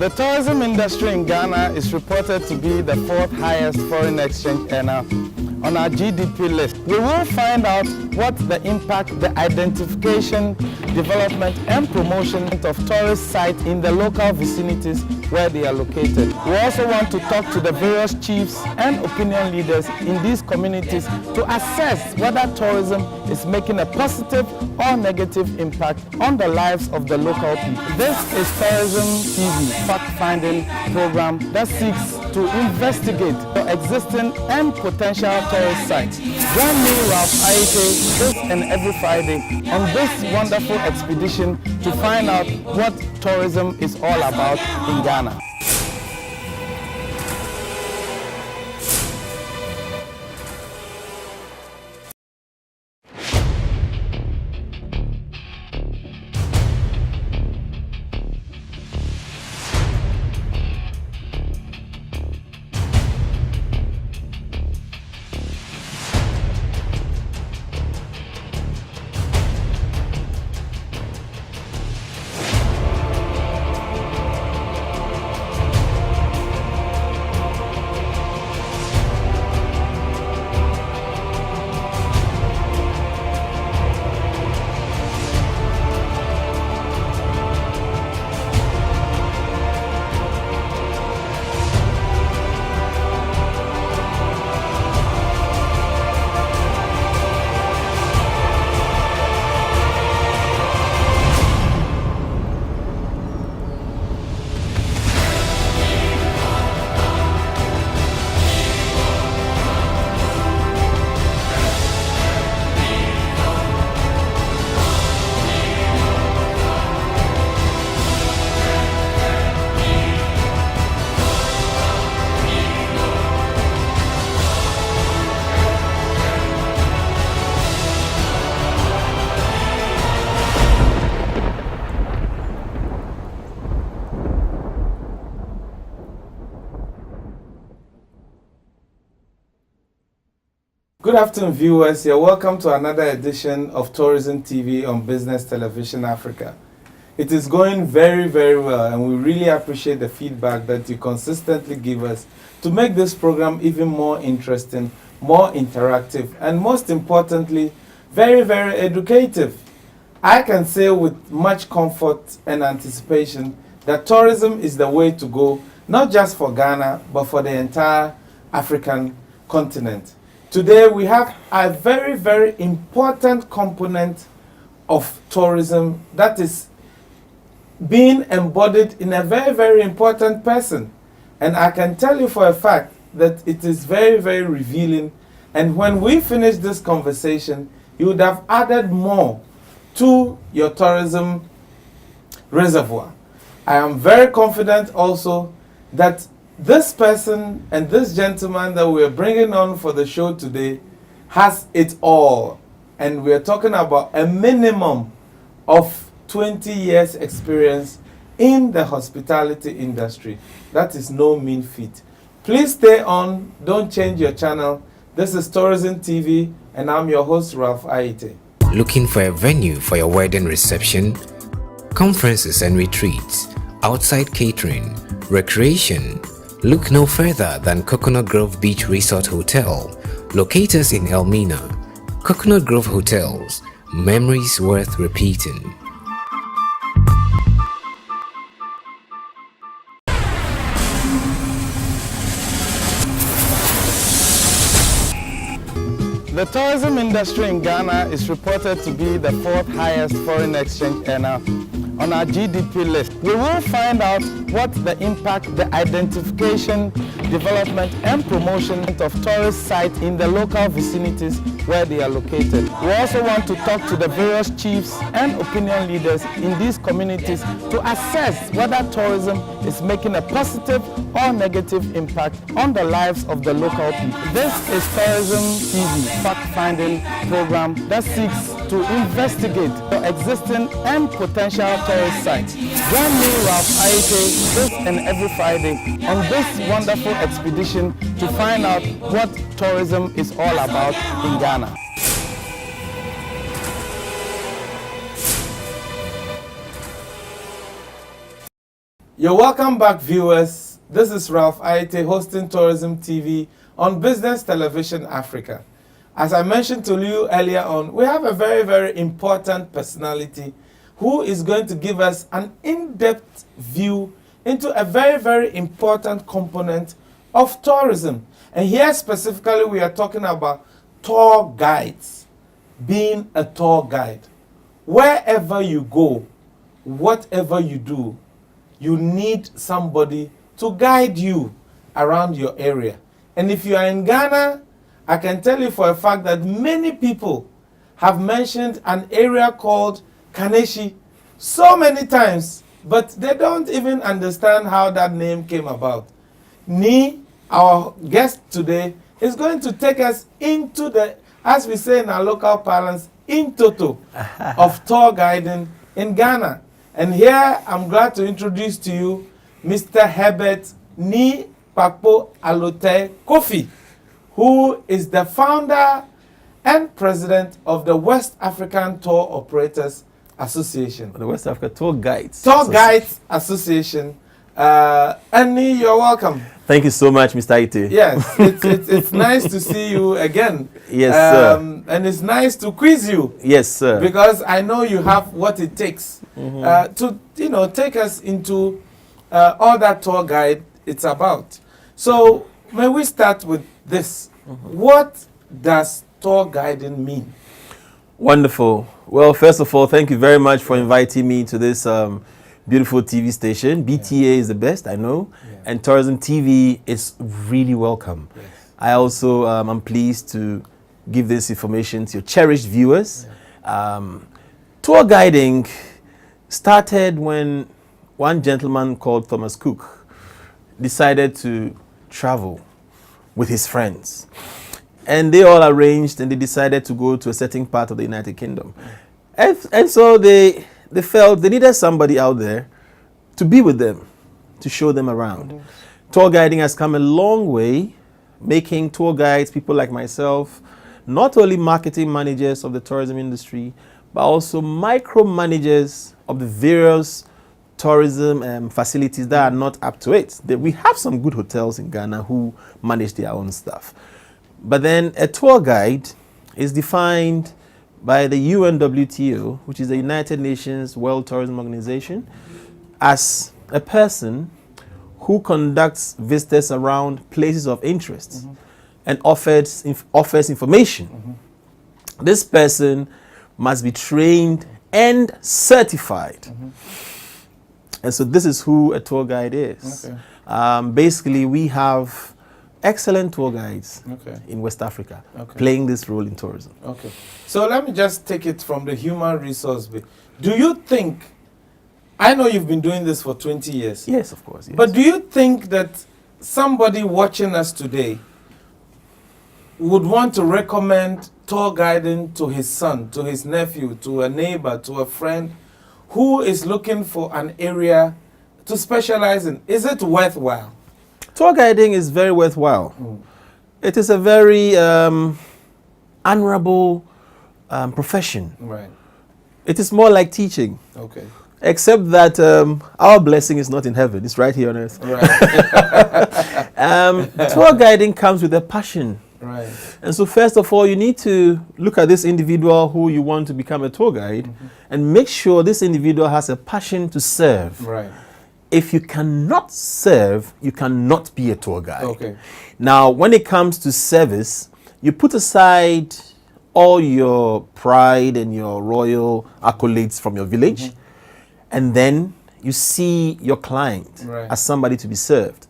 The tourism industry in Ghana is reported to be the fourth highest foreign exchange earner on our GDP list. We will find out what the impact, the identification, development and promotion of tourist sites in the local vicinities where they are located. We also want to talk to the various chiefs and opinion leaders in these communities to assess whether tourism is making a positive or negative impact on the lives of the local people. This is Tourism TV, fact-finding program that seeks to investigate the existing and potential tourist sites. Join me, Ralph Aite, this and every Friday on this wonderful expedition to find out what tourism is all about in Ghana. Good afternoon, viewers. You're welcome to another edition of Tourism TV on Business Television Africa. It is going very, very well, and we really appreciate the feedback that you consistently give us to make this program even more interesting, more interactive, and most importantly, very, very educative. I can say with much comfort and anticipation that tourism is the way to go, not just for Ghana, but for the entire African continent. Today we have a very, very important component of tourism that is being embodied in a very, very important person. And I can tell you for a fact that it is very, very revealing. And when we finish this conversation, you would have added more to your tourism reservoir. I am very confident also that this person and this gentleman that we are bringing on for the show today has it all. And we are talking about a minimum of 20 years experience in the hospitality industry. That is no mean feat. Please stay on, don't change your channel. This is Tourism TV and I'm your host Ralph Aite. Looking for a venue for your wedding reception, conferences and retreats, outside catering, recreation? Look no further than Coconut Grove Beach Resort Hotel, located in Elmina. Coconut Grove Hotels, memories worth repeating. The tourism industry in Ghana is reported to be the fourth highest foreign exchange earner on our GDP list. We will find out what the impact, the identification, development and promotion of tourist sites in the local vicinities where they are located. We also want to talk to the various chiefs and opinion leaders in these communities to assess whether tourism is making a positive or negative impact on the lives of the local people. This is Tourism TV, fact-finding program that seeks to investigate the existing and potential tourist sites. Join me, Ralph Aite, this and every Friday on this wonderful expedition to find out what tourism is all about in Ghana. You're welcome back, viewers. This is Ralph Aite hosting Tourism TV on Business Television Africa. As I mentioned to you earlier on, we have a very, very important personality who is going to give us an in-depth view into a very, very important component of tourism. And here specifically, we are talking about tour guides, being a tour guide. Wherever you go, whatever you do, you need somebody to guide you around your area. And if you are in Ghana, I can tell you for a fact that many people have mentioned an area called Kaneshie so many times, but they don't even understand how that name came about. Ni, our guest today, is going to take us into the, as we say in our local parlance, in toto of tour guiding in Ghana. And here I'm glad to introduce to you Mr. Herbert Ni Pakpo Alote Kofi, who is the founder and president of the West African Tour Operators Association. The West Africa Tour Guides. Tour Guides Association. Annie, you're welcome. Thank you so much, Mr. Aite. Yes, it's nice to see you again. Yes, sir. And it's nice to quiz you. Yes, sir. Because I know you have what it takes to, take us into all that tour guide it's about. So, may we start with this? What does tour guiding mean? Wonderful. Well, first of all, thank you very much for inviting me to this beautiful TV station. BTA is the best, I know. And Tourism TV is really welcome. Yes. I also am pleased to give this information to your cherished viewers. Tour guiding started when one gentleman called Thomas Cook decided to travel with his friends. And they all arranged and they decided to go to a certain part of the United Kingdom. And so they felt they needed somebody out there to be with them, to show them around. Tour guiding has come a long way, making tour guides, people like myself, not only marketing managers of the tourism industry, but also micromanagers of the various tourism facilities that are not up to it. We have some good hotels in Ghana who manage their own stuff. But then a tour guide is defined by the UNWTO, which is the United Nations World Tourism Organization, as a person who conducts visitors around places of interest and offers information. This person must be trained and certified. And so this is who a tour guide is. Basically, we have excellent tour guides in West Africa playing this role in tourism. So let me just take it from the human resource bit. Do you think, I know you've been doing this for 20 years. Yes, of course. Yes. But do you think that somebody watching us today would want to recommend tour guiding to his son, to his nephew, to a neighbor, to a friend who is looking for an area to specialize in? Is it worthwhile? Tour guiding is very worthwhile. It is a very honorable profession. Right. It is more like teaching. Except that our blessing is not in heaven, it's right here on earth. Tour guiding comes with a passion. And so first of all, you need to look at this individual who you want to become a tour guide and make sure this individual has a passion to serve. If you cannot serve, you cannot be a tour guide. Now, when it comes to service, you put aside all your pride and your royal accolades from your village, and then you see your client as somebody to be served.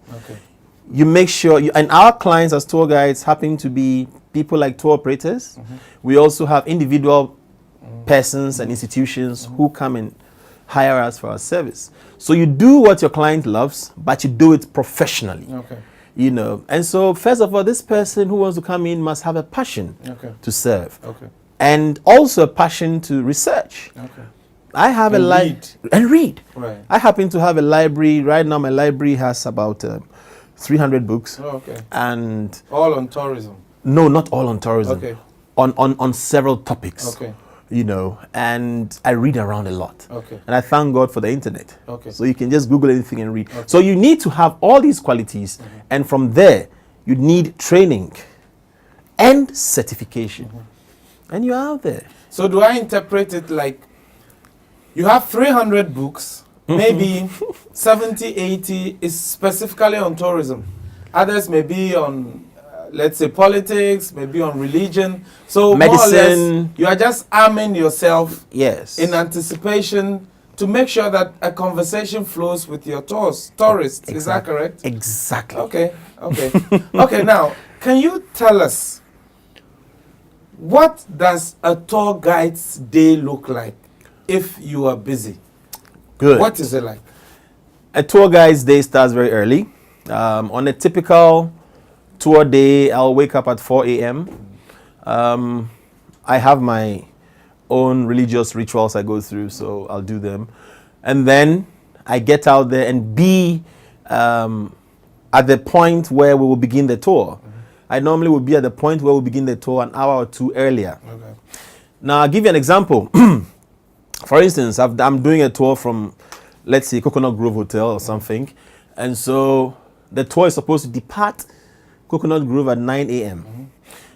You make sure, and our clients as tour guides happen to be people like tour operators. We also have individual persons and institutions who come and hire us for our service. So you do what your client loves, but you do it professionally. And so first of all, this person who wants to come in must have a passion to serve. And also a passion to research. I have and read. I happen to have a library. Right now my library has about 300 books. And all on tourism? No, not all on tourism. On several topics. you know, and I read around a lot. Okay. And I thank God for the internet. Okay. So you can just Google anything and read. Okay. So you need to have all these qualities, and from there, you need training and certification. And you're out there. So do I interpret it like you have 300 books, maybe 70, 80 is specifically on tourism. Others may be on, let's say, politics, maybe on religion. So medicine. More or less, you are just arming yourself yes. in anticipation to make sure that a conversation flows with your tourists. Exactly. Is that correct? Exactly. Okay, okay. Okay, now, can you tell us, what does a tour guide's day look like if you are busy? Good. What is it like? A tour guide's day starts very early. On a typical tour day, I'll wake up at 4 a.m. I have my own religious rituals I go through, so I'll do them. And then I get out there and be at the point where we will begin the tour. I normally will be at the point where we begin the tour an hour or two earlier. Okay. Now, I'll give you an example. For instance, I'm doing a tour from, let's say, Coconut Grove Hotel or something. And so the tour is supposed to depart Coconut Grove at 9 a.m.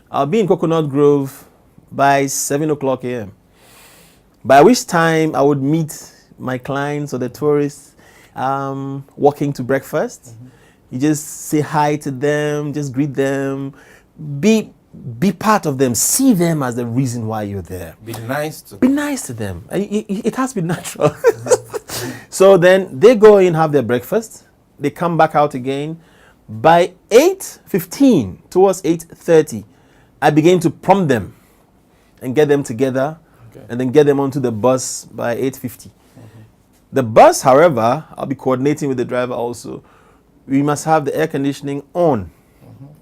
I'll be in Coconut Grove by 7 o'clock a.m. By which time I would meet my clients or the tourists walking to breakfast. You just say hi to them, just greet them, be part of them, see them as the reason why you're there. Be nice to them. Be nice to them. It has to be natural. So then they go in, have their breakfast. They come back out again. By 8:15, towards 8:30, I begin to prompt them and get them together, and then get them onto the bus by 8:50. The bus, however, I'll be coordinating with the driver also. We must have the air conditioning on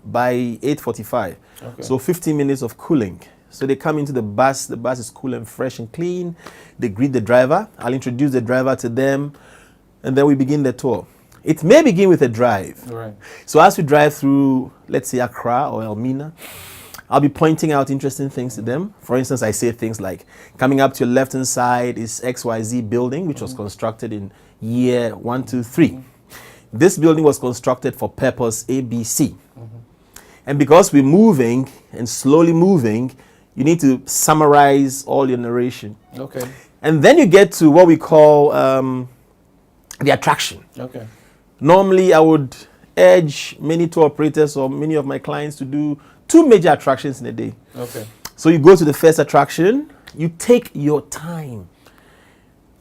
by 8:45. Okay. So 15 minutes of cooling. So they come into the bus is cool and fresh and clean. They greet the driver. I'll introduce the driver to them, and then we begin the tour. It may begin with a drive. Right. So as we drive through, let's say, Accra or Elmina, I'll be pointing out interesting things to them. For instance, I say things like, coming up to your left-hand side is XYZ building, which was constructed in year 123. This building was constructed for purpose ABC. And because we're moving and slowly moving, you need to summarize all your narration. Okay. And then you get to what we call the attraction. Okay. Normally, I would urge many tour operators or many of my clients to do 2 major attractions in a day. Okay. So you go to the first attraction, you take your time,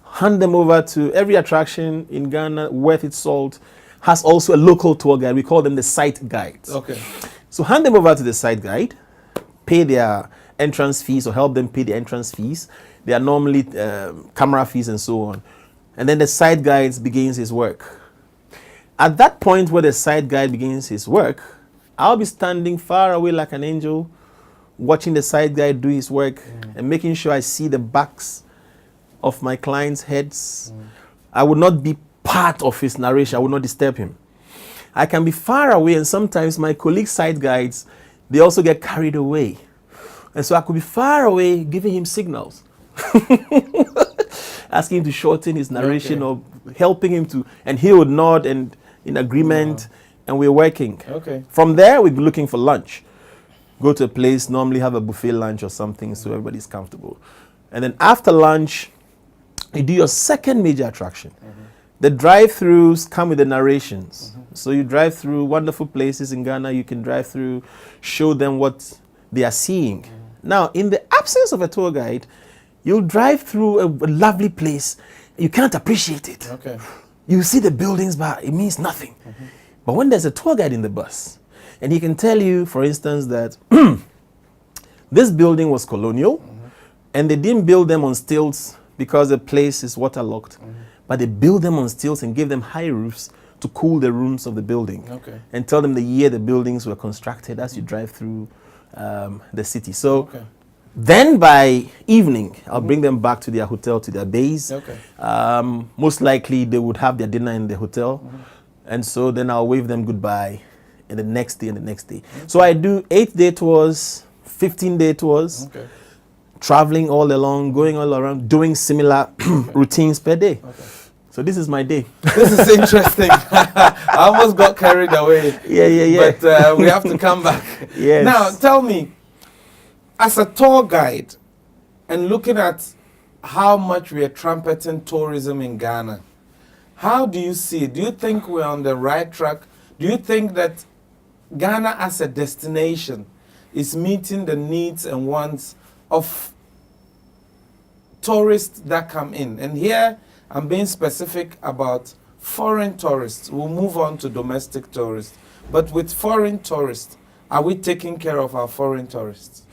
hand them over to every attraction in Ghana, worth its salt, has also a local tour guide. We call them the site guides. Okay. So hand them over to the site guide, pay their entrance fees or help them pay the entrance fees. They are normally camera fees and so on. And then the site guide begins his work. At that point where the site guide begins his work, I'll be standing far away like an angel, watching the site guide do his work and making sure I see the backs of my clients' heads. I would not be part of his narration. I would not disturb him. I can be far away, and sometimes my colleague site guides, they also get carried away. And so I could be far away giving him signals, asking him to shorten his narration or helping him to, and he would nod and in agreement, and we're working. Okay. From there, we're looking for lunch. Go to a place, normally have a buffet lunch or something so everybody's comfortable. And then after lunch, you do your second major attraction. The drive-thrus come with the narrations. So you drive through wonderful places in Ghana. You can drive through, show them what they are seeing. Now, in the absence of a tour guide, you'll drive through a lovely place. You can't appreciate it. Okay. You see the buildings, but it means nothing. But when there's a tour guide in the bus, and he can tell you, for instance, that this building was colonial, and they didn't build them on stilts because the place is waterlogged. But they build them on stilts and give them high roofs to cool the rooms of the building. Okay. And tell them the year the buildings were constructed as you drive through the city. So then by evening, I'll bring them back to their hotel, to their base. Okay. Most likely they would have their dinner in the hotel. And so then I'll wave them goodbye and the next day and the next day. So I do 8-day tours, 15-day tours, traveling all along, going all around, doing similar routines per day. Okay. So this is my day. This is interesting. I almost got carried away. Yeah. But we have to come back. Yes. Now, tell me, as a tour guide and looking at how much we are trumpeting tourism in Ghana, how do you see it? Do you think we're on the right track? Do you think that Ghana as a destination is meeting the needs and wants of tourists that come in? And here I'm being specific about foreign tourists. We'll move on to domestic tourists. But with foreign tourists, are we taking care of our foreign tourists?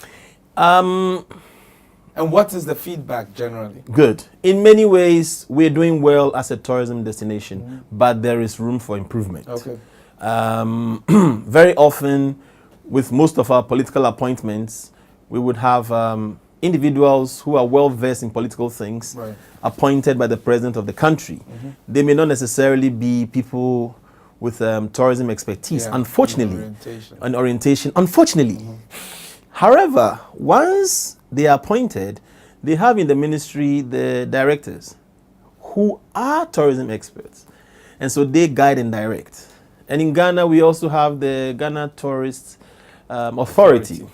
And what is the feedback generally? Good. In many ways, we're doing well as a tourism destination, but there is room for improvement. Okay. Very often, with most of our political appointments, we would have individuals who are well versed in political things Right. appointed by the president of the country. They may not necessarily be people with tourism expertise, Yeah, unfortunately, and orientation. orientation, unfortunately. However, once they are appointed, they have in the ministry the directors who are tourism experts. And so they guide and direct. And in Ghana, we also have the Ghana Tourist Authority,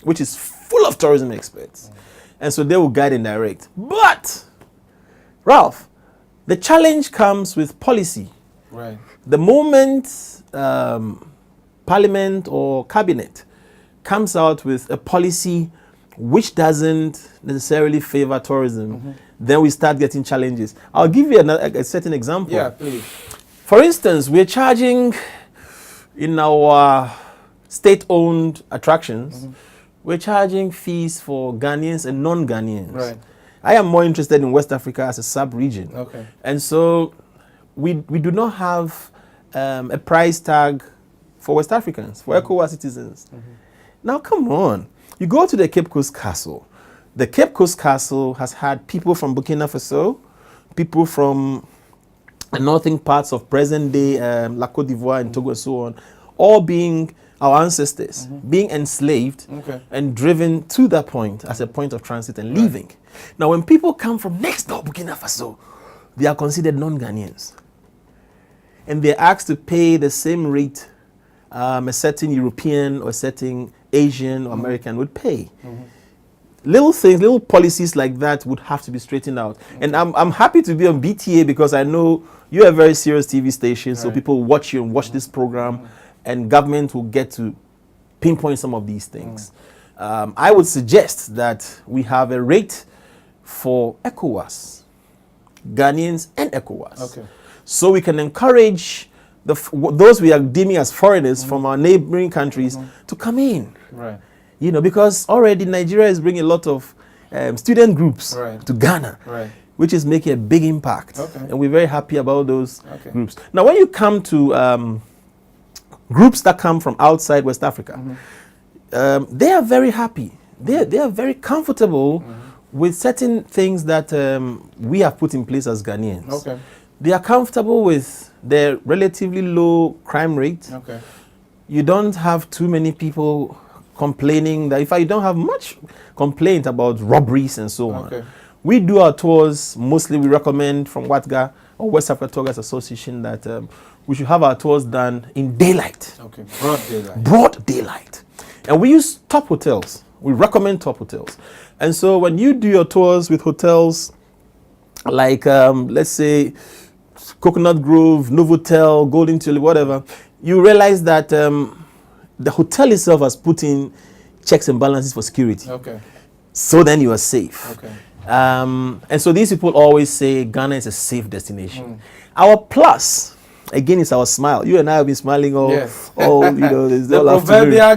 which is full of tourism experts. And so they will guide and direct. But, Ralph, the challenge comes with policy. Right. The moment Parliament or Cabinet comes out with a policy which doesn't necessarily favor tourism, then we start getting challenges. I'll give you a certain example. Yeah, please. For instance, we're charging in our state-owned attractions, we're charging fees for Ghanaians and non-Ghanaians. Right. I am more interested in West Africa as a sub-region. Okay. And so we do not have a price tag for West Africans, for ECOWAS citizens. Now, come on. You go to the Cape Coast Castle. The Cape Coast Castle has had people from Burkina Faso, people from the northern parts of present-day La Côte d'Ivoire and Togo and so on, all being our ancestors, being enslaved and driven to that point as a point of transit and leaving. Now, when people come from next door Burkina Faso, they are considered non-Ghanaians. And they're asked to pay the same rate a certain European or a certain Asian or American would pay. Little things, little policies like that would have to be straightened out. And I'm happy to be on BTA because I know you're a very serious TV station, so people watch you and watch this program, and government will get to pinpoint some of these things. I would suggest that we have a rate for ECOWAS, Ghanaians and ECOWAS. Okay. So we can encourage those we are deeming as foreigners from our neighboring countries to come in. Right. You know, because already Nigeria is bringing a lot of student groups to Ghana, which is making a big impact. And we're very happy about those groups. Now, when you come to groups that come from outside West Africa, they are very happy. They are very comfortable with certain things that we have put in place as Ghanaians. They are comfortable with their relatively low crime rate. You don't have too many people complaining that, in fact, you don't have much complaint about robberies and so on. We do our tours, mostly we recommend from WATGA or West Africa Tour Guides Association that we should have our tours done in daylight. Broad daylight. Broad daylight. And we use top hotels. We recommend top hotels. And so when you do your tours with hotels like, let's say, Coconut Grove, Novotel, Golden Tulip, whatever, you realize that the hotel itself has put in checks and balances for security. So then you are safe. And so these people always say Ghana is a safe destination. Our plus, again, is our smile. You and I have been smiling all you know, the all proverbial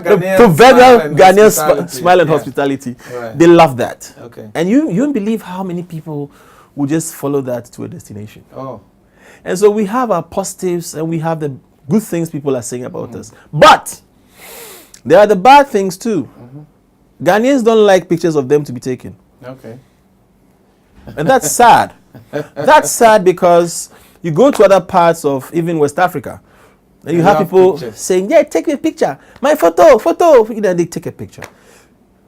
Ghanaian smile and hospitality. They love that. And you won't believe how many people will just follow that to a destination. And so we have our positives and we have the good things people are saying about us. But there are the bad things too. Ghanaians don't like pictures of them to be taken. And that's sad. That's sad because you go to other parts of even West Africa and you have people saying, yeah, take a picture. My photo. You know, they take a picture.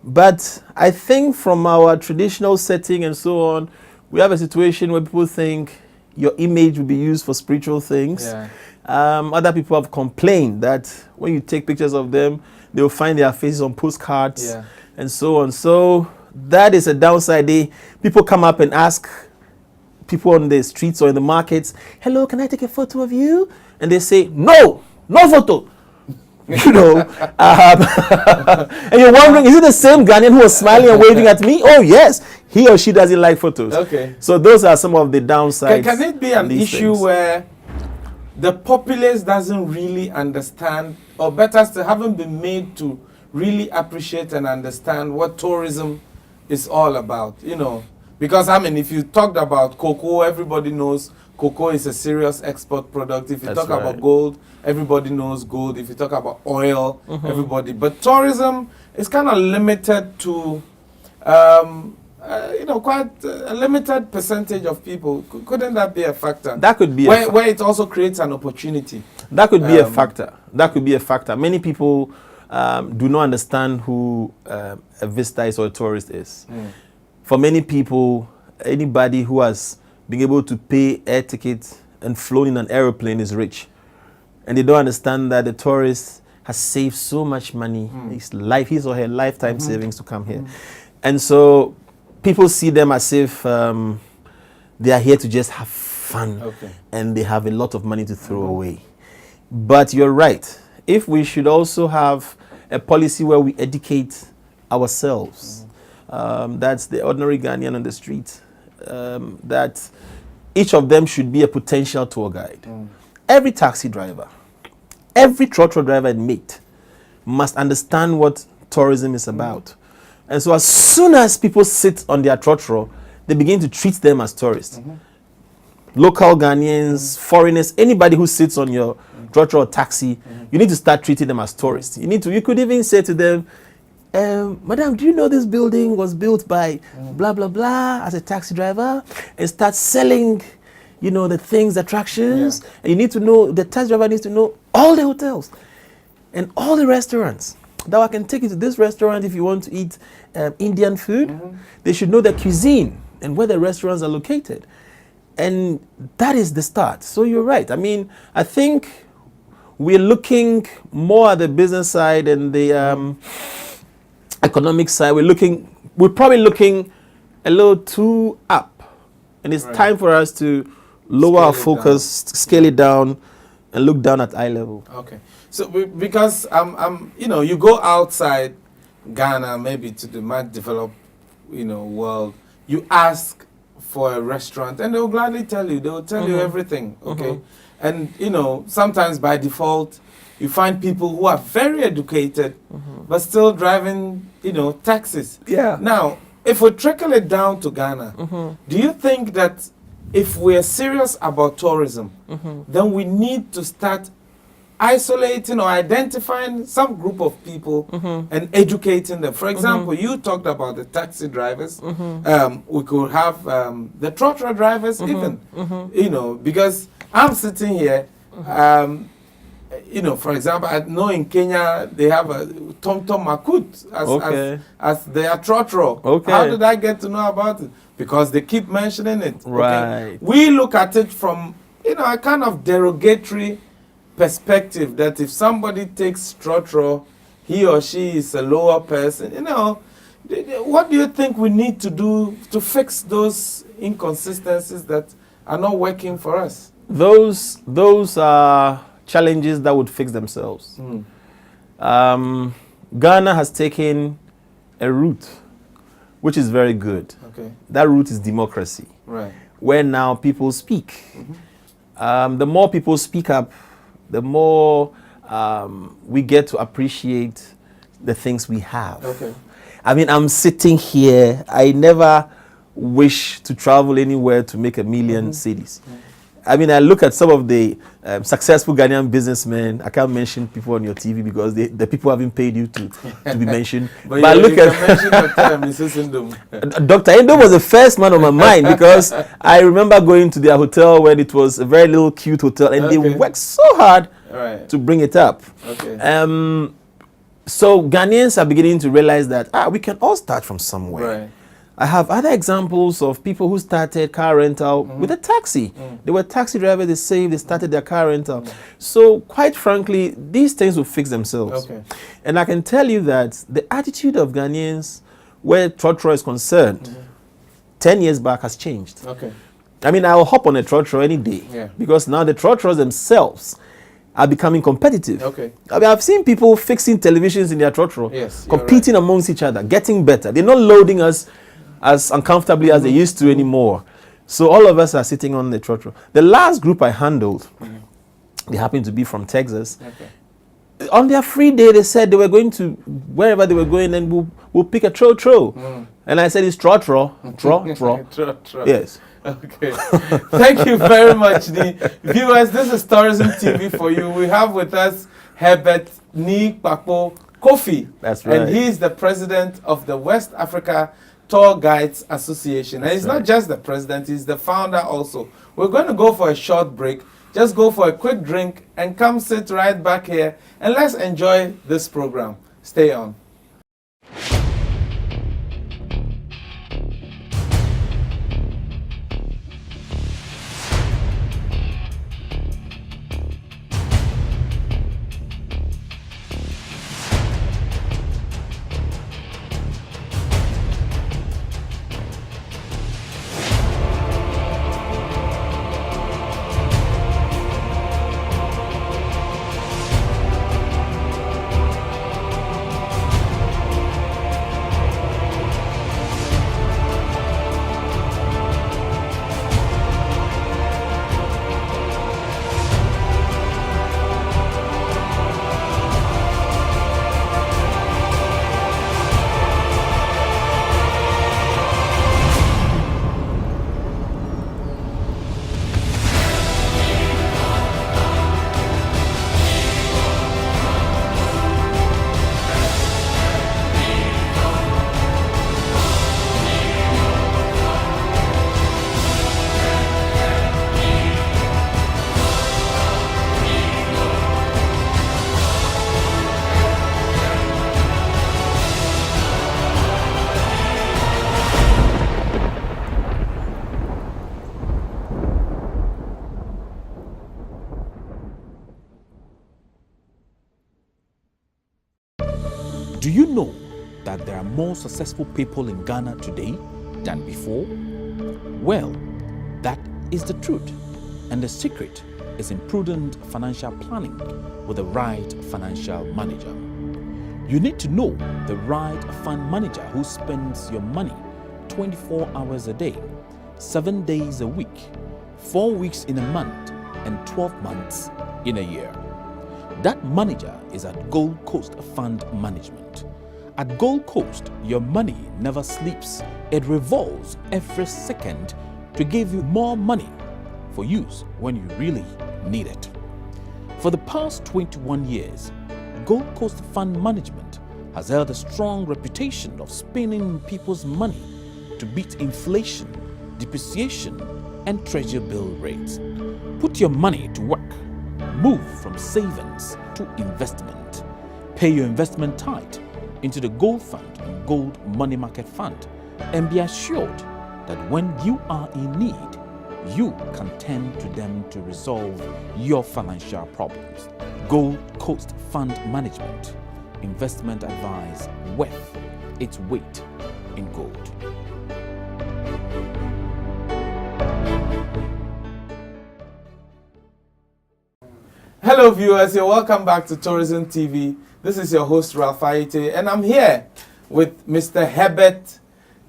But I think from our traditional setting and so on, we have a situation where people think your image will be used for spiritual things. Yeah. Other people have complained that when you take pictures of them, they will find their faces on postcards Yeah. and so on. So that is a downside. People come up and ask people on the streets or in the markets, hello, can I take a photo of you? And they say, no photo. You know, and you're wondering, is it the same Ghanaian who was smiling and waving at me? Oh yes, he or she doesn't like photos. Okay. So those are some of the downsides. Can it be an these issue things. where the populace doesn't really understand, or better still, haven't been made to really appreciate and understand what tourism is all about? You know, because I mean, if you talked about cocoa, everybody knows cocoa is a serious export product. If you That's talk right. about gold, everybody knows gold. If you talk about oil, everybody. But tourism is kind of limited to, quite a limited percentage of people. Couldn't that be a factor? That could be where it also creates an opportunity. That could be a factor. That could be a factor. Many people do not understand who a visitor is or a tourist is. For many people, anybody who has been able to pay air tickets and flown in an aeroplane is rich. And they don't understand that the tourist has saved so much money, his or her lifetime savings to come here. And so people see them as if they are here to just have fun, and they have a lot of money to throw away. But you're right. If we should also have a policy where we educate ourselves, that's the ordinary Ghanaian on the street, that each of them should be a potential tour guide. Every taxi driver, every trotro driver and mate must understand what tourism is about. And so as soon as people sit on their trotro, they begin to treat them as tourists. Local Ghanaians, foreigners, anybody who sits on your trotro or taxi, you need to start treating them as tourists. You could even say to them, Madam, do you know this building was built by blah, blah, blah as a taxi driver? And start selling, the things, attractions. Yeah. And you need to know, the taxi driver needs to know all the hotels and all the restaurants. Now I can take you to this restaurant if you want to eat Indian food. They should know the cuisine and where the restaurants are located. And that is the start. So you're right. I mean, I think we're looking more at the business side and the economic side. We're probably looking a little too up. And it's time for us to lower our focus, scale it down, and look down at eye level. Okay. So because you go outside Ghana, maybe to the much developed, world, you ask for a restaurant and they'll gladly tell you. They'll tell you everything. Okay. And sometimes by default, you find people who are very educated, but still driving, taxis. Yeah. Now, if we trickle it down to Ghana, do you think that if we're serious about tourism, then we need to start isolating or identifying some group of people and educating them? For example, you talked about the taxi drivers. We could have the trotro drivers even, because I'm sitting here, for example, I know in Kenya they have a TomTom Makut as their trotro. Okay. How did I get to know about it? Because they keep mentioning it. Right. We look at it from, a kind of derogatory perspective that if somebody takes trotro, he or she is a lower person. What do you think we need to do to fix those inconsistencies that are not working for us? Those are challenges that would fix themselves. Ghana has taken a route which is very good. Okay. That route is democracy. Right. Where now people speak. The more people speak up, the more we get to appreciate the things we have. Okay. I mean, I'm sitting here. I never wish to travel anywhere to make a million cities. I mean, I look at some of the successful Ghanaian businessmen. I can't mention people on your TV because the people haven't paid you to be mentioned. but I look at mention Mrs. Indom. Dr. Indom was the first man on my mind because I remember going to their hotel when it was a very little cute hotel and they worked so hard to bring it up. Okay. So Ghanaians are beginning to realize that we can all start from somewhere. Right. I have other examples of people who started car rental with a taxi. They were taxi drivers, they saved, they started their car rental. So quite frankly, these things will fix themselves. Okay. And I can tell you that the attitude of Ghanaians where trotro is concerned, 10 years back has changed. Okay. I mean, I'll hop on a trotro any day because now the trotros themselves are becoming competitive. Okay. I mean, I've seen people fixing televisions in their trotro, Yes, you're competing amongst each other, getting better. They're not loading us as uncomfortably as they used to anymore. So all of us are sitting on the trotro. The last group I handled, they happened to be from Texas. Okay. On their free day, they said they were going to wherever they were going, and we'll pick a trotro. And I said, it's trotro. Trotro. Yes. Okay. Thank you very much, the viewers. This is Tourism TV for you. We have with us Herbert Nii Kpakpo Kofi. That's right. And he's the president of the West Africa Tour Guides Association. And he's not just the president, he's the founder also. We're going to go for a short break. Just go for a quick drink and come sit right back here and let's enjoy this program. Stay on. Do you know that there are more successful people in Ghana today than before? Well, that is the truth. And the secret is in prudent financial planning with the right financial manager. You need to know the right fund manager who spends your money 24 hours a day, 7 days a week, 4 weeks in a month, and 12 months in a year. That manager is at Gold Coast Fund Management. At Gold Coast, your money never sleeps. It revolves every second to give you more money for use when you really need it. For the past 21 years, Gold Coast Fund Management has held a strong reputation of spending people's money to beat inflation, depreciation, and treasury bill rates. Put your money to work. Move from savings to investment. Pay your investment tithe into the Gold Fund and Gold Money Market Fund, and be assured that when you are in need, you can turn to them to resolve your financial problems. Gold Coast Fund Management. Investment advice worth its weight in gold. Hello viewers, you're welcome back to Tourism TV. This is your host Ralph Ayete, and I'm here with Mr. Herbert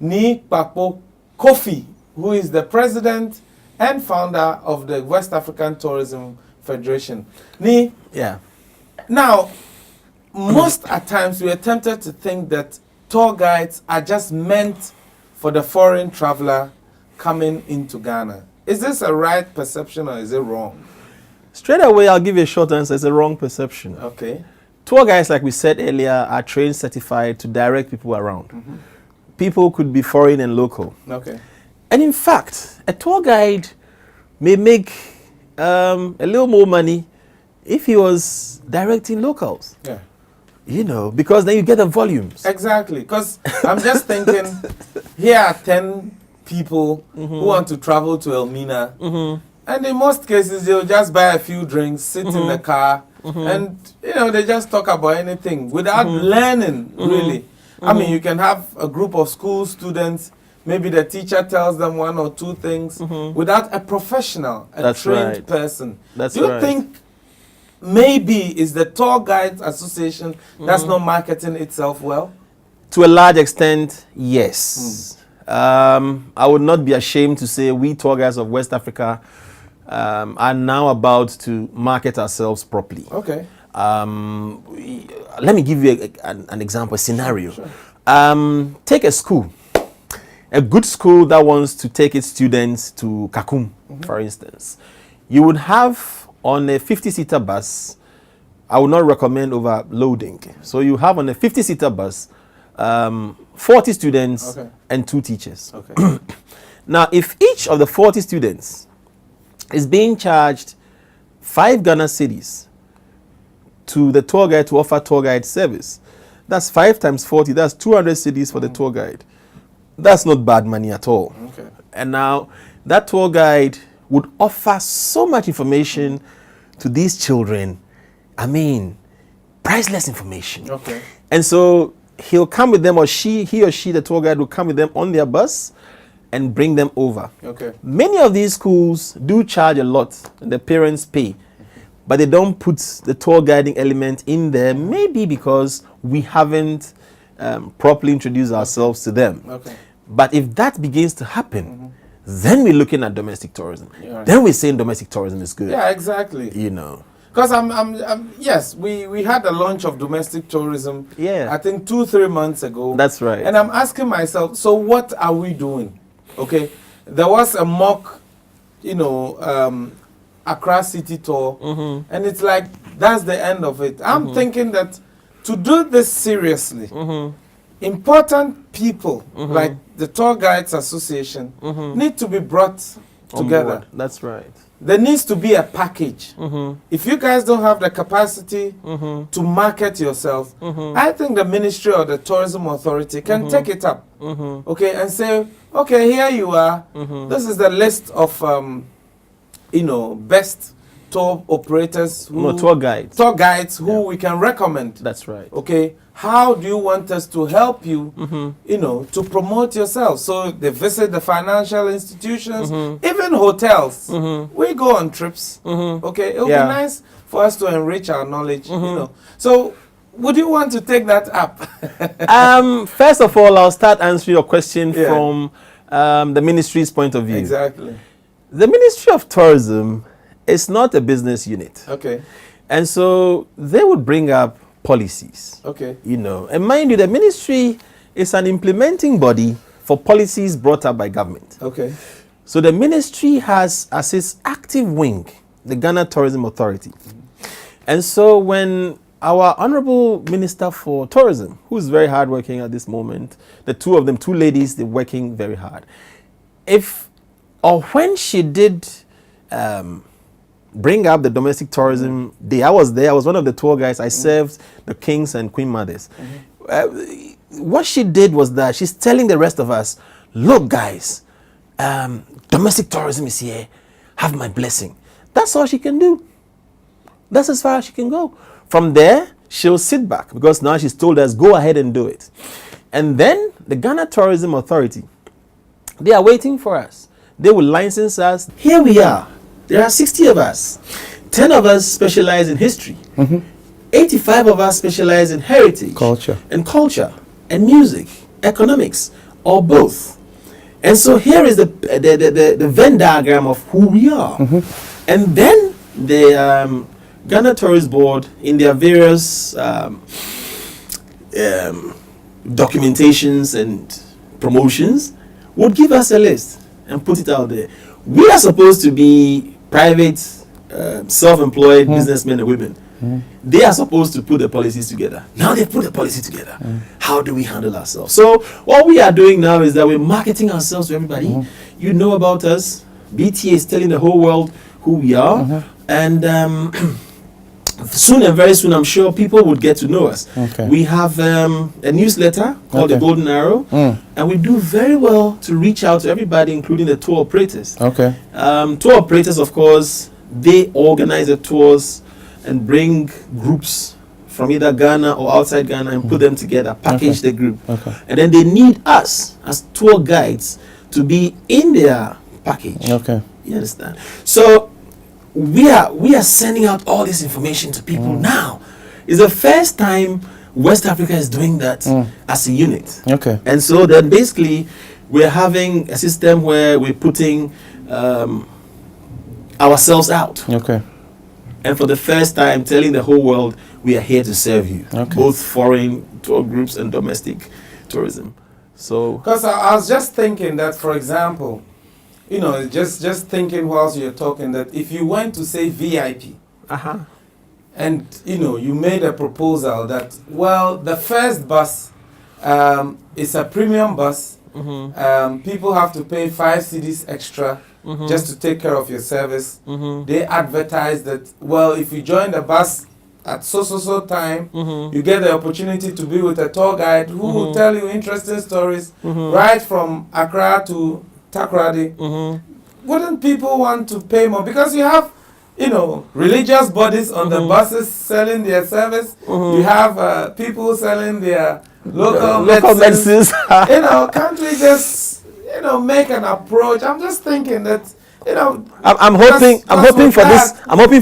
Nii Kpakpo Kofi, who is the president and founder of the West African Tourism Federation. Nii, now, most at times we are tempted to think that tour guides are just meant for the foreign traveler coming into Ghana. Is this a right perception or is it wrong? Straight away, I'll give you a short answer. It's a wrong perception. Okay. Tour guides, like we said earlier, are trained, certified to direct people around. People could be foreign and local. Okay. And in fact, a tour guide may make a little more money if he was directing locals. Yeah. You know, because then you get the volumes. Exactly. Because I'm just thinking, here are 10 people who want to travel to Elmina. And in most cases, they'll just buy a few drinks, sit in the car, and, you know, they just talk about anything without learning, really. I mean, you can have a group of school students, maybe the teacher tells them one or two things without a professional, a trained person. That's Do you right. think maybe is the Tour Guides Association that's not marketing itself well? To a large extent, yes. I would not be ashamed to say we tour guides of West Africa are now about to market ourselves properly. Okay. Let me give you an example, a scenario. Sure. Take a school, a good school that wants to take its students to Kakum, for instance. You would have on a 50-seater bus, I would not recommend overloading. So you have on a 50-seater bus, 40 students and 2 teachers. Okay. Now, if each of the 40 students is being charged 5 Ghana cedis to the tour guide to offer tour guide service, that's 5 times 40, that's 200 cedis for the tour guide. That's not bad money at all. Okay. And now that tour guide would offer so much information to these children. I mean, priceless information. Okay. And so he'll come with them, or he or she, the tour guide, will come with them on their bus and bring them over. Okay. Many of these schools do charge a lot, and the parents pay, but they don't put the tour guiding element in there, maybe because we haven't properly introduced ourselves to them. Okay. But if that begins to happen, then we're looking at domestic tourism. Yeah. Then we're saying domestic tourism is good. Yeah, exactly. You know. Because yes, we had a launch of domestic tourism. Yeah. I think 2-3 months ago. That's right. And I'm asking myself, so what are we doing? Okay, there was a mock, you know, Accra City tour, and it's like that's the end of it. I'm thinking that to do this seriously, important people like the Tour Guides Association need to be brought together. That's right. There needs to be a package. If you guys don't have the capacity to market yourself, I think the Ministry or the Tourism Authority can take it up, okay, and say, okay, here you are. This is the list of, you know, best tour operators, Tour guides. who we can recommend. That's right. Okay, how do you want us to help you, you know, to promote yourself? So they visit the financial institutions, even hotels. We go on trips. Okay, it would be nice for us to enrich our knowledge, you know. So would you want to take that up? First of all, I'll start answering your question from the ministry's point of view. Exactly. The Ministry of Tourism is not a business unit. Okay. And so they would bring up policies. Okay. You know, and mind you, the ministry is an implementing body for policies brought up by government. Okay. So the ministry has as its active wing the Ghana Tourism Authority. And so when our Honorable Minister for Tourism, who is very hardworking at this moment, the two of them, 2 ladies, they're working very hard. When she did bring up the domestic tourism day, I was there. I was one of the tour guides. I served the kings and queen mothers. What she did was that she's telling the rest of us, look guys, domestic tourism is here. Have my blessing. That's all she can do. That's as far as she can go. From there, she'll sit back because now she's told us, go ahead and do it. And then the Ghana Tourism Authority, they are waiting for us. They will license us. Here we are. There are 60 of us. 10 of us specialize in history. 85 of us specialize in heritage, Culture. and music, economics, or both. And so here is the Venn diagram of who we are. And then the Ghana Tourist Board, in their various documentations and promotions, would give us a list and put it out there. We are supposed to be private, self-employed businessmen and women. They are supposed to put the policies together. Now they put the policy together. How do we handle ourselves? So what we are doing now is that we're marketing ourselves to everybody. You know about us. BTA is telling the whole world who we are. And soon and very soon, I'm sure people would get to know us. Okay. We have a newsletter called The Okay. Golden Arrow, and we do very well to reach out to everybody, including the tour operators. Okay. Tour operators, of course, they organize the tours and bring groups from either Ghana or outside Ghana and put them together, package the group. Okay. And then they need us as tour guides to be in their package. Okay. You understand? So we are sending out all this information to people now. It's the first time West Africa is doing that as a unit. Okay. And so then basically we're having a system where we're putting ourselves out. Okay. And for the first time telling the whole world we are here to serve you. Okay. Both foreign tour groups and domestic tourism. So Because I was just thinking that, for example, you know, just thinking whilst you're talking that if you went to say VIP, and you know, you made a proposal that, well, the first bus is a premium bus. People have to pay 5 cedis extra just to take care of your service. They advertise that, well, if you join the bus at so time, you get the opportunity to be with a tour guide who will tell you interesting stories right from Accra to Takoradi. Wouldn't people want to pay more? Because you have, you know, religious bodies on the buses selling their service. You have people selling their local medicines. You know, can't we just, you know, make an approach? I'm just thinking that, you know, I'm hoping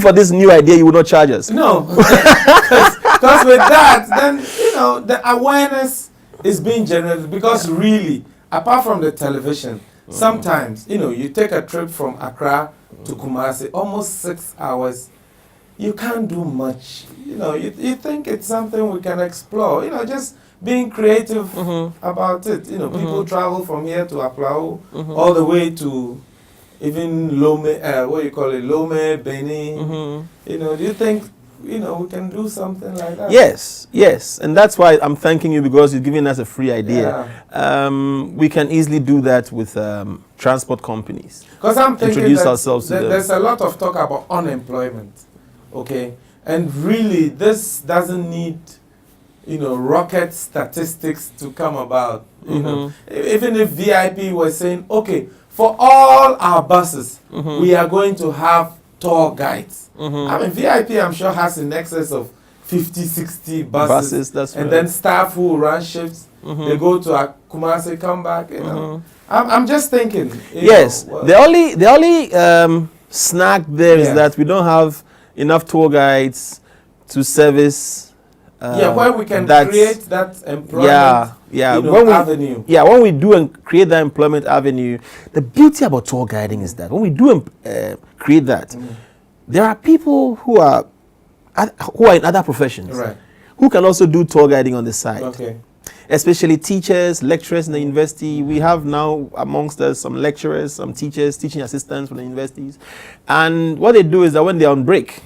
for this new idea you will not charge us. no, because with that, then, you know, the awareness is being generated. Because really, apart from the television, sometimes, you know, you take a trip from Accra to Kumasi, almost 6 hours. You can't do much. You know, you think it's something we can explore. You know, just being creative about it. You know, people travel from here to Aplau, all the way to even Lome, Lome, Beni. You know, do you think, you know, we can do something like that? Yes. And that's why I'm thanking you, because you're giving us a free idea. We can easily do that with transport companies. Because I'm thinking Introduce that ourselves to them. there's a lot of talk about unemployment, okay? And really, this doesn't need, you know, rocket statistics to come about. You know, even if VIP was saying, okay, for all our buses, we are going to have tour guides. I mean, VIP, I'm sure, has in excess of 50, 60 buses. That's and right. then staff who run shifts, they go to Kumasi, come back. You know, I'm just thinking. Yes. You know, The only snag there is that we don't have enough tour guides to service. where we can create that employment avenue. Yeah, when we do and create that employment avenue, the beauty about tour guiding is that when we do create that, there are people who are in other professions, Right. who can also do tour guiding on the side. Okay. Especially teachers, lecturers in the university. We have now amongst us some lecturers, some teachers, teaching assistants from the universities. And what they do is that when they're on break,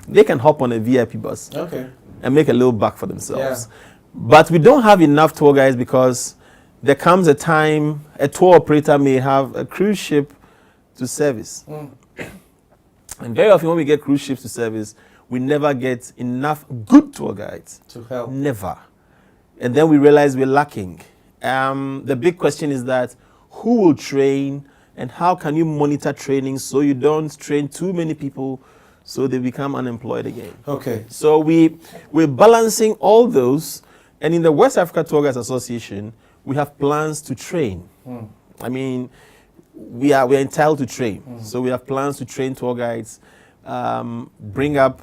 they can hop on a VIP bus Okay. and make a little buck for themselves. Yeah. But we don't have enough tour guides, because there comes a time a tour operator may have a cruise ship to service. And very often when we get cruise ships to service, we never get enough good tour guides. To help. Never. And then we realize we're lacking. The big question is that who will train, and how can you monitor training so you don't train too many people so they become unemployed again? Okay. So we're balancing all those. And in the West Africa Tour Guides Association, we have plans to train. I mean, we're entitled to train. So we have plans to train tour guides, bring up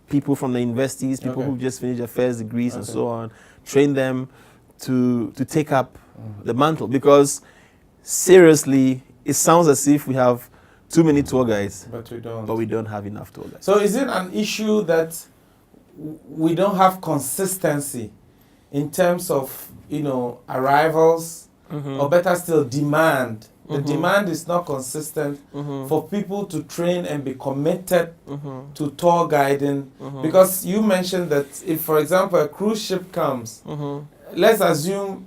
people from the universities, people who just finished their first degrees and so on, train them to take up the mantle. Because seriously, it sounds as if we have too many tour guides, But we don't. but we don't have enough tour guides. So is it an issue that we don't have consistency in terms of, you know, arrivals, or better still, demand? The demand is not consistent for people to train and be committed to tour guiding. Because you mentioned that if, for example, a cruise ship comes, let's assume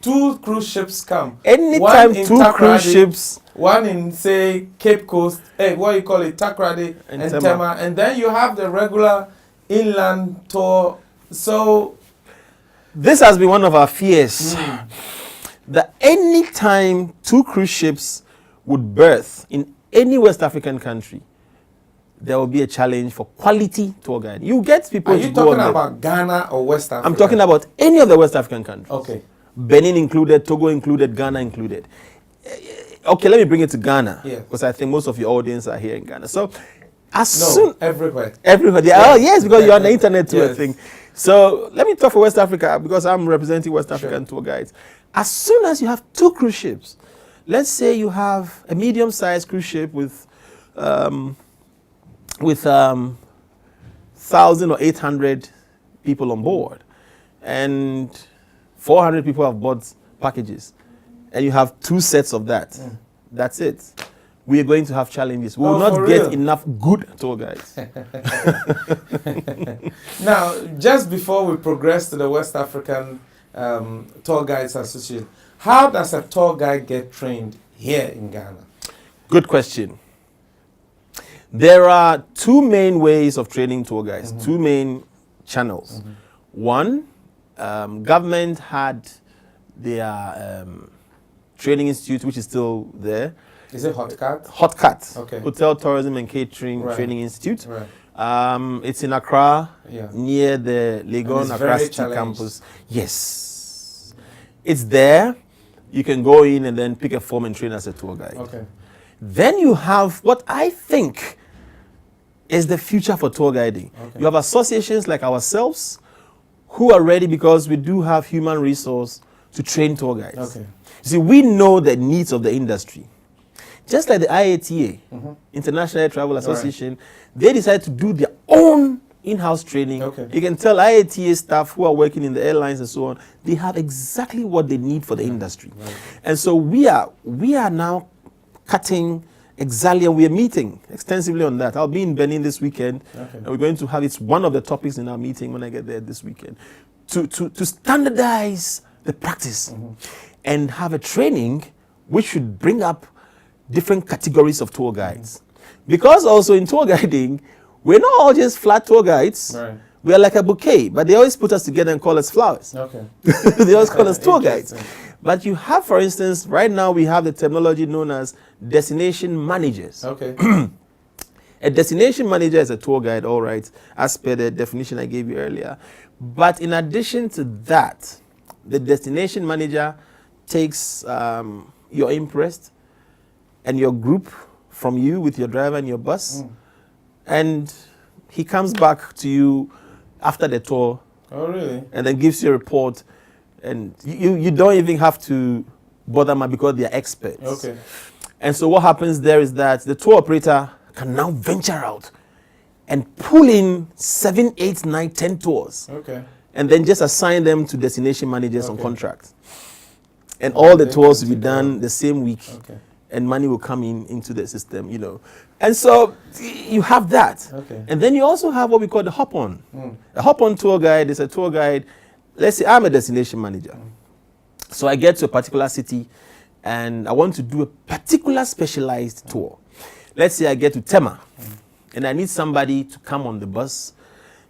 2 cruise ships come. Anytime One in 2 cruise Takoradi, ships, one in, say, Cape Coast, what you call it, Takoradi And and Tema. Tema, and then you have the regular inland tour. So, this has been one of our fears. That any time 2 cruise ships would berth in any West African country, there will be a challenge for quality tour guide. You get people are to you go talking on about Ghana or West Africa? I'm talking about any of the West African countries. Okay. Benin included, Togo included, Ghana included. Okay, let me bring it to Ghana. Yeah. Because I think most of your audience are here in Ghana. So, as No, soon everywhere. everybody, oh yes, because you're on the internet tour Yes. thing. So let me talk for West Africa because I'm representing West African tour guides. As soon as you have 2 cruise ships, let's say you have a medium-sized cruise ship with 1,000 or 800 people on board, and 400 people have bought packages, and you have 2 sets of that. That's it. We are going to have challenges. We will Oh, for not get real? enough good tour guides. Now, just before we progress to the West African Tour Guides Association, how does a tour guide get trained here in Ghana? Good question. There are 2 main ways of training tour guides, 2 main channels. One, government had their training institute, which is still there. Is it Hotcat? Hotcat, Okay. Hotel Tourism and Catering Right. Training Institute. Right. It's in Accra, Yeah. near the Legon it's Accra very City challenged. campus. Yes. It's there. You can go in and then pick a form and train as a tour guide. Okay. Then you have what I think is the future for tour guiding. Okay. You have associations like ourselves who are ready because we do have human resource to train tour guides. Okay. You see, we know the needs of the industry. Just like the IATA, International Air Travel Association, they decided to do their own in-house training. Okay. You can tell IATA staff who are working in the airlines and so on, they have exactly what they need for the industry. And so we are now cutting exactly, and we are meeting extensively on that. I'll be in Benin this weekend, and we're going to have, it's one of the topics in our meeting when I get there this weekend, to standardize the practice and have a training which should bring up different categories of tour guides. Because also in tour guiding, we're not all just flat tour guides. Right. We are like a bouquet, but they always put us together and call us flowers. Okay. They always call us tour guides. Interesting. But you have, for instance, right now we have the terminology known as destination managers. Okay. A destination manager is a tour guide, all right, as per the definition I gave you earlier. But in addition to that, the destination manager takes your impressed and your group from you with your driver and your bus, and he comes back to you after the tour Oh, really? and then gives you a report, and you don't even have to bother them because they are experts. Okay. And so what happens there is that the tour operator can now venture out and pull in 7, 8, 9, 10 tours, Okay. and then just assign them to destination managers on Okay. contract. And all the They tours can will be take done over. the same week, Okay. and money will come into the system, you know. And so you have that. Okay. And then you also have what we call the hop-on. A hop-on tour guide is a tour guide. Let's say I'm a destination manager. So I get to a particular city and I want to do a particular specialized tour. Let's say I get to Tema and I need somebody to come on the bus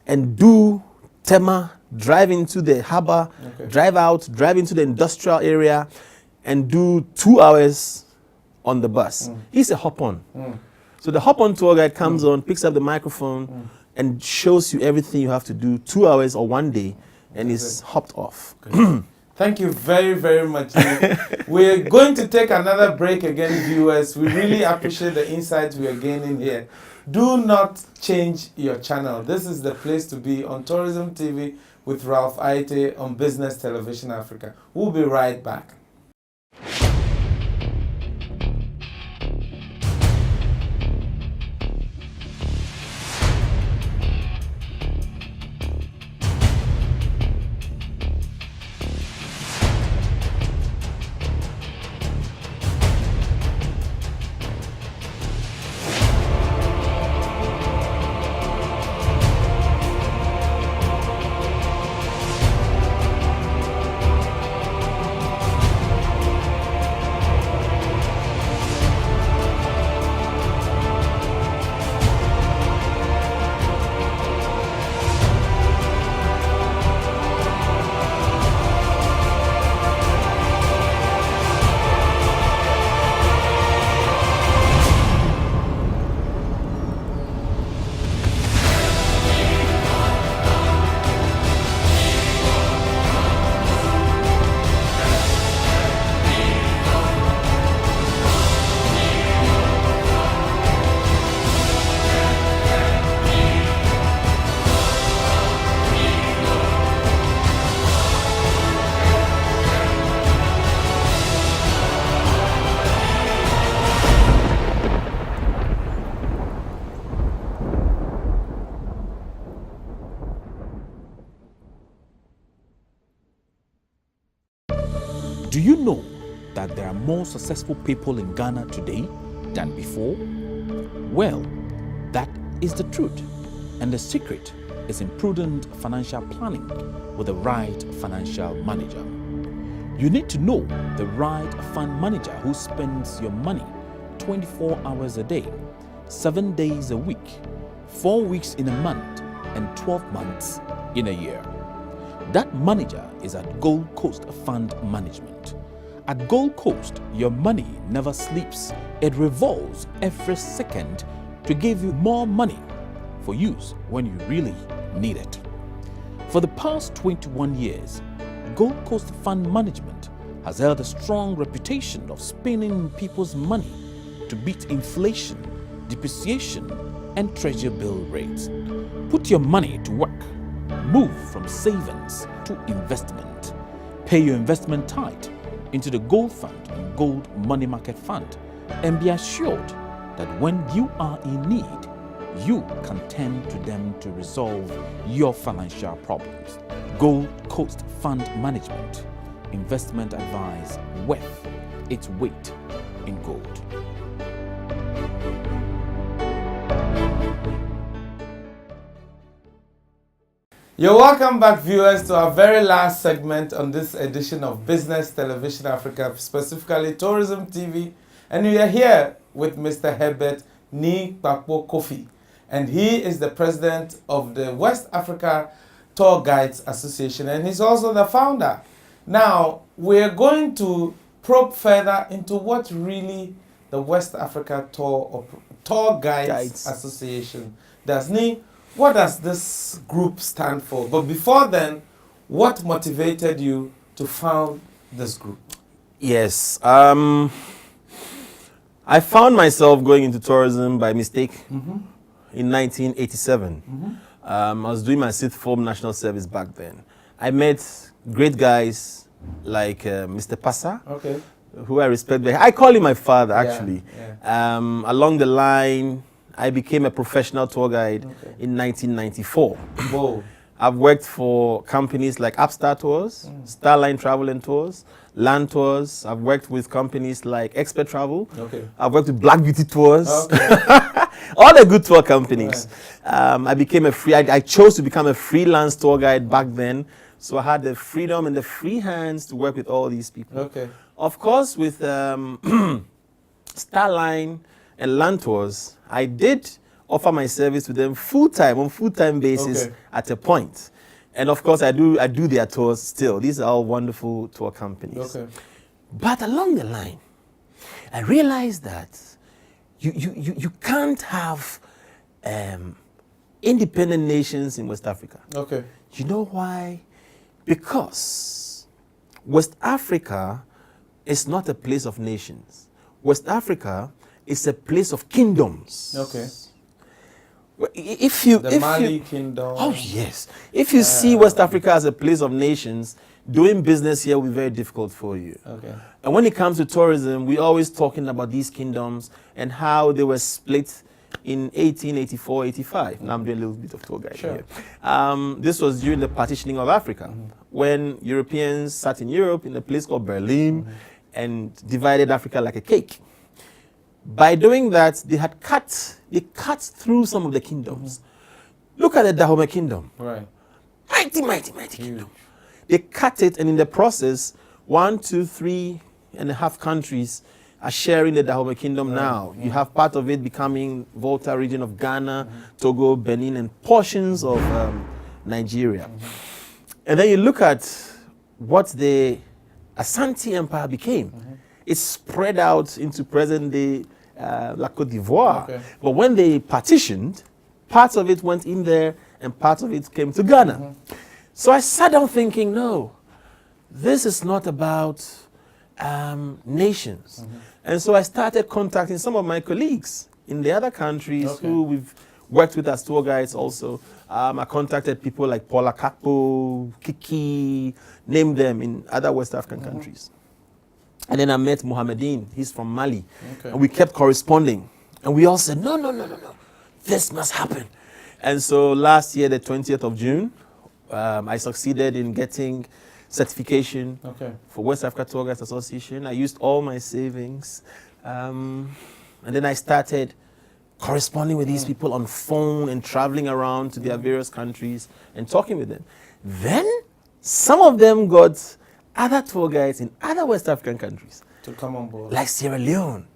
and do Tema, drive into the harbor, Okay. drive out, drive into the industrial area and do 2 hours on the bus. He's a hop-on. So the hop-on tour guide comes on, picks up the microphone and shows you everything you have to do 2 hours or 1 day, and is hopped off. Thank you very, very much. We're going to take another break again, viewers. We really appreciate the insights we are gaining here. Do not change your channel. This is the place to be on Tourism TV with Ralph Aite on Business Television Africa. We'll be right back. Do you know that there are more successful people in Ghana today than before? Well, that is the truth. And the secret is in prudent financial planning with the right financial manager. You need to know the right fund manager who spends your money 24 hours a day, 7 days a week, 4 weeks in a month, and 12 months in a year. That manager is at Gold Coast Fund Management. At Gold Coast, your money never sleeps. It revolves every second to give you more money for use when you really need it. For the past 21 years, Gold Coast Fund Management has held a strong reputation of spending people's money to beat inflation, depreciation, and treasury bill rates. Put your money to work. Move from savings to investment. Pay your investment tithe into the Gold Fund and Gold Money Market Fund, and be assured that when you are in need, you can turn to them to resolve your financial problems. Gold Coast Fund Management. Investment advice worth its weight in gold. You're welcome back, viewers, to our very last segment on this edition of Business Television Africa, specifically Tourism TV. And we are here with Mr. Herbert Ni Kpakpo Kofi. And he is the president of the West Africa Tour Guides Association, and he's also the founder. Now, we're going to probe further into what really the West Africa Tour Guides Association does. Ni, what does this group stand for? But before then, what motivated you to found this group? Yes. I found myself going into tourism by mistake in 1987. I was doing my 6th form national service back then. I met great guys like Mr. Passa, who I respect. I call him my father, actually. Along the line, I became a professional tour guide in 1994. Whoa. I've worked for companies like Upstar Tours, Starline Travel and Tours, Land Tours. I've worked with companies like Expert Travel. I've worked with Black Beauty Tours. All the good tour companies. I became I chose to become a freelance tour guide back then. So I had the freedom and the free hands to work with all these people. Of course, with Starline and Land Tours, I did offer my service to them on full-time basis at a point. And of course, I do their tours still. These are all wonderful tour companies. But along the line, I realized that you can't have independent nations in West Africa. You know why? Because West Africa is not a place of nations. West Africa is a place of kingdoms. The Mali Kingdom. Oh yes. If you see West Africa as a place of nations, doing business here will be very difficult for you. And when it comes to tourism, we're always talking about these kingdoms and how they were split in 1884, 85. Now I'm doing a little bit of tour guide here. This was during the partitioning of Africa, when Europeans sat in Europe in a place called Berlin and divided Africa like a cake. By doing that, they cut through some of the kingdoms. Look at the Dahomey Kingdom. Mighty kingdom. They cut it, and in the process, 1, 2, 3.5 countries are sharing the Dahomey Kingdom now. You have part of it becoming Volta region of Ghana, Togo, Benin, and portions of Nigeria. And then you look at what the Asante Empire became. It spread out into present-day La Côte d'Ivoire. But when they partitioned, parts of it went in there and parts of it came to Ghana. So I sat down thinking, no, this is not about nations. And so I started contacting some of my colleagues in the other countries who we've worked with as tour guides also. I contacted people like Paula Kakpo, Kiki, name them, in other West African countries. And then I met Mohamedine, he's from Mali. And we kept corresponding. And we all said, no, this must happen. And so last year, the 20th of June, I succeeded in getting certification Okay. for West Africa Tour Guides Association. I used all my savings. And then I started corresponding with these people on phone and traveling around to their various countries and talking with them. Then some of them got other tour guides in other West African countries, To come on board. like Sierra Leone.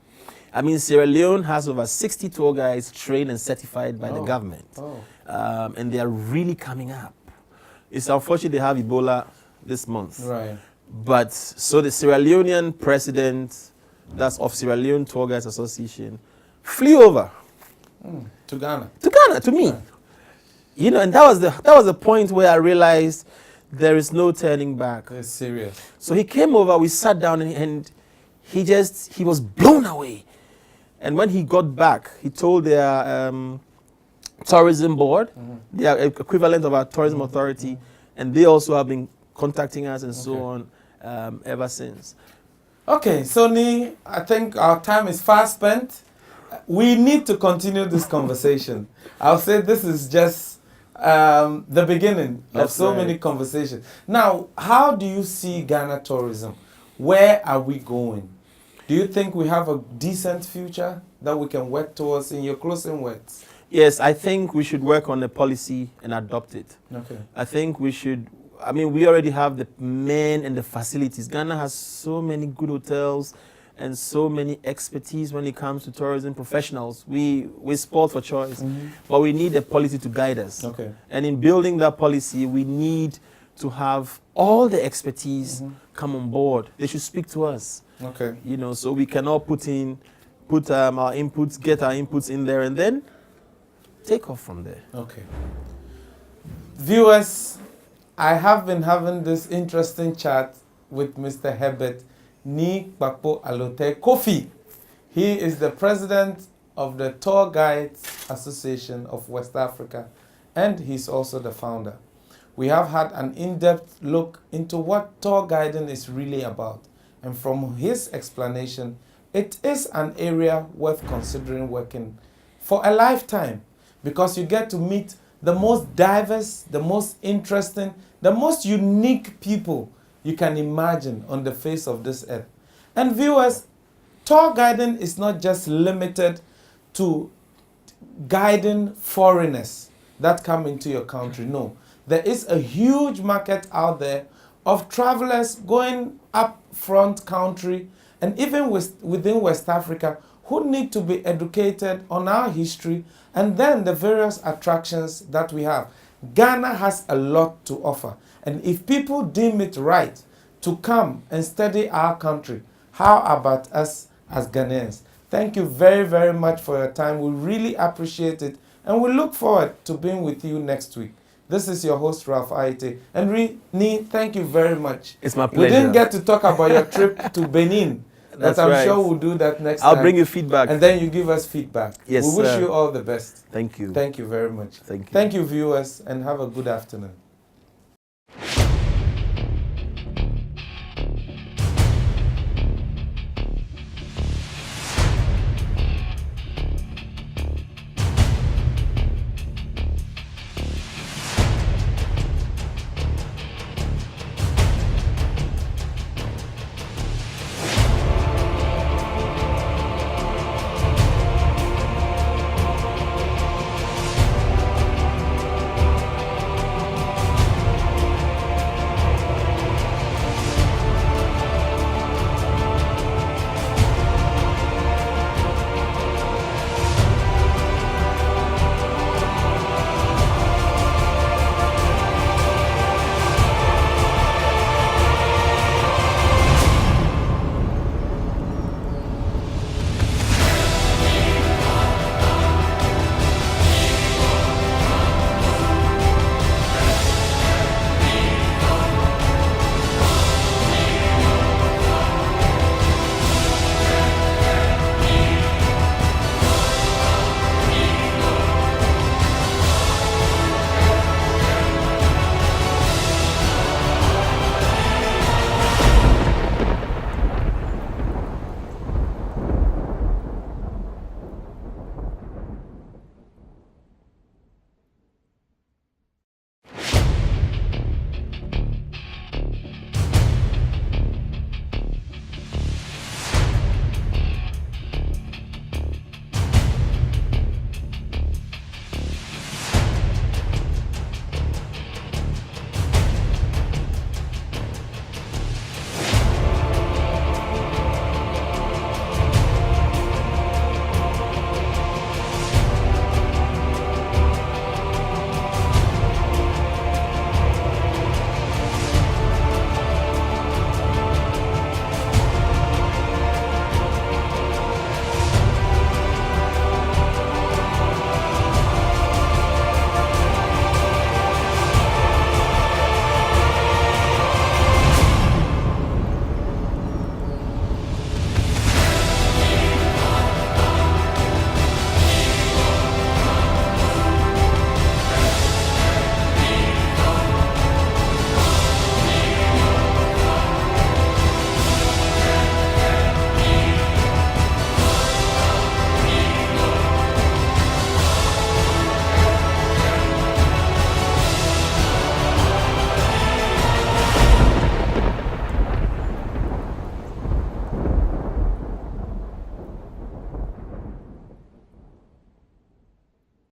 I mean, Sierra Leone has over 60 tour guides trained and certified by the government. Oh. And they are really coming up. It's unfortunate they have Ebola this month. Right. But so the Sierra Leonean president, that's of Sierra Leone Tour Guides Association, flew over To Ghana. to Ghana, to me. You know, and that was the point where I realized there is no turning back. It's serious. So he came over, we sat down, and he was blown away. And when he got back, he told their tourism board, their equivalent of our tourism authority, and they also have been contacting us and so on ever since. Okay, Sonny, I think our time is fast spent. We need to continue this conversation. I'll say this is just the beginning of That's so right. many conversations. Now, how do you see Ghana tourism? Where are we going? Do you think we have a decent future that we can work towards, in your closing words? Yes, I think we should work on the policy and adopt it. Okay. I think we should, I mean, we already have the men and the facilities. Ghana has so many good hotels and so many expertise when it comes to tourism professionals. We sport for choice, but we need a policy to guide us. Okay. And in building that policy, we need to have all the expertise come on board. They should speak to us. Okay. You know, so we can all put our inputs, get our inputs in there, and then take off from there. Okay. Viewers, I have been having this interesting chat with Mr. Herbert Ni Kpakpo Alote Kofi. He is the president of the Tour Guides Association of West Africa, and he's also the founder. We have had an in-depth look into what tour guiding is really about, and from his explanation, it is an area worth considering working for a lifetime, because you get to meet the most diverse, the most interesting, the most unique people you can imagine on the face of this earth. And viewers, tour guiding is not just limited to guiding foreigners that come into your country. No, there is a huge market out there of travelers going up front country and even within West Africa who need to be educated on our history and then the various attractions that we have. Ghana has a lot to offer. And if people deem it right to come and study our country, how about us as Ghanaians? Thank you very, very much for your time. We really appreciate it. And we look forward to being with you next week. This is your host, Ralph Aite. And Ni, thank you very much. It's my We pleasure. didn't get to talk about your trip to Benin. That's but I'm right. sure we'll do that next time. I'll bring you feedback. And then you give us feedback. Yes, we wish sir. you all the best. Thank you. Thank you very much. Thank you. Thank you, viewers, and have a good afternoon.